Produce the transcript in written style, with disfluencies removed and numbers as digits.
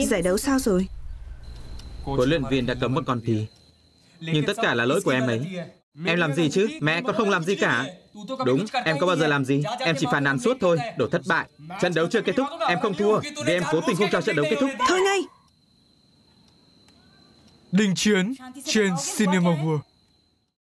Giải đấu sao rồi? Huấn luyện viên đã cấm một con Thi. Nhưng tất cả là lỗi của em ấy. Em làm gì chứ? Mẹ con không làm gì cả. Đúng, em có bao giờ làm gì? Em chỉ phàn nàn suốt thôi. Đồ thất bại. Trận đấu chưa kết thúc, em không thua vì em cố tình không cho trận đấu kết thúc. Thôi ngay. Đình chiến trên Cinema World.